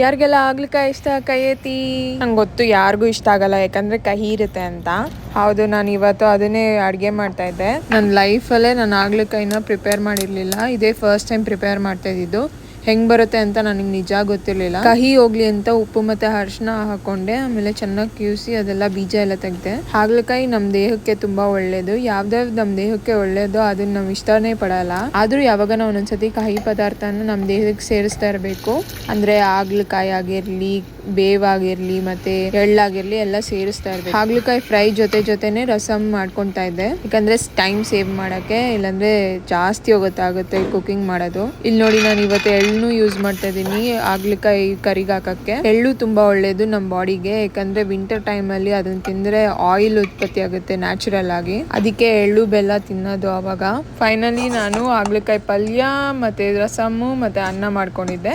ಯಾರಿಗೆಲ್ಲ ಆಗ್ಲಿಕಾಯಿ ಇಷ್ಟ ಕೈ ಎತ್ತಿ. ನಂಗೆ ಗೊತ್ತು ಯಾರಿಗೂ ಇಷ್ಟ ಆಗಲ್ಲ, ಯಾಕಂದ್ರೆ ಕಹಿ ಇರುತ್ತೆ ಅಂತ. ಹೌದು, ನಾನು ಇವತ್ತು ಅದನ್ನೇ ಅಡುಗೆ ಮಾಡ್ತಾ ಇದ್ದೆ. ನನ್ನ ಲೈಫಲ್ಲೇ ನಾನು ಆಗ್ಲಿಕಾಯಿನ ಪ್ರಿಪೇರ್ ಮಾಡಿರಲಿಲ್ಲ. ಇದೇ ಫಸ್ಟ್ ಟೈಮ್ ಪ್ರಿಪೇರ್ ಮಾಡ್ತಾ ಇದ್ದಿದ್ದು. ಹೆಂಗೆ ಬರುತ್ತೆ ಅಂತ ನನಗೆ ನಿಜ ಗೊತ್ತಿರಲಿಲ್ಲ. ಕಹಿ ಹೋಗ್ಲಿ ಅಂತ ಉಪ್ಪು ಮತ್ತು ಅರಿಶಿನ ಹಾಕೊಂಡೆ. ಆಮೇಲೆ ಚೆನ್ನಾಗಿ ಕಿವುಸಿ ಅದೆಲ್ಲ ಬೀಜ ಎಲ್ಲ ತೆಗೆದೆ. ಹಾಗಲಕಾಯಿ ನಮ್ಮ ದೇಹಕ್ಕೆ ತುಂಬ ಒಳ್ಳೆಯದು. ಯಾವ್ದಾವ್ದು ನಮ್ಮ ದೇಹಕ್ಕೆ ಒಳ್ಳೆಯದು ಅದನ್ನ ನಾವು ಇಷ್ಟನೇ ಪಡಲ್ಲ. ಆದರೂ ಯಾವಾಗ ನಾವು ಒಂದೊಂದ್ಸತಿ ಕಹಿ ಪದಾರ್ಥನ ನಮ್ಮ ದೇಹಕ್ಕೆ ಸೇರಿಸ್ತಾ ಇರಬೇಕು. ಅಂದರೆ ಹಾಗಲಕಾಯಿ ಆಗಿರಲಿ, ಬೇವಾಗಿರಲಿ ಮತ್ತು ಎಳ್ಳಾಗಿರಲಿ ಎಲ್ಲ ಸೇರಿಸ್ತಾ ಇರಬೇಕು. ಹಾಗಲಕಾಯಿ ಫ್ರೈ ಜೊತೆನೇ ರಸಮ್ ಮಾಡ್ಕೊತಾ ಇದ್ದೆ, ಯಾಕಂದರೆ ಟೈಮ್ ಸೇವ್ ಮಾಡೋಕ್ಕೆ. ಇಲ್ಲಾಂದರೆ ಜಾಸ್ತಿ ಹೋಗುತ್ತೆ ಕುಕಿಂಗ್ ಮಾಡೋದು. ಇಲ್ಲಿ ನೋಡಿ, ನಾನು ಇವತ್ತು ಎಳ್ಳನ್ನು ಯೂಸ್ ಮಾಡ್ತಾ ಇದ್ದೀನಿ ಹಾಗಲಕಾಯಿ ಕರಿಗೆ ಹಾಕೋಕ್ಕೆ. ಎಳ್ಳು ತುಂಬ ಒಳ್ಳೆಯದು ನಮ್ಮ ಬಾಡಿಗೆ, ಯಾಕಂದರೆ ವಿಂಟರ್ ಟೈಮಲ್ಲಿ ಅದನ್ನು ತಿಂದರೆ ಆಯಿಲ್ ಉತ್ಪತ್ತಿ ಆಗುತ್ತೆ ನ್ಯಾಚುರಲ್ ಆಗಿ. ಅದಕ್ಕೆ ಎಳ್ಳು ಬೆಲ್ಲ ತಿನ್ನೋದು. ಆವಾಗ ಫೈನಲಿ ನಾನು ಹಾಗಲಕಾಯಿ ಪಲ್ಯ ಮತ್ತು ರಸಮ್ಮು ಮತ್ತು ಅನ್ನ ಮಾಡ್ಕೊಂಡಿದ್ದೆ.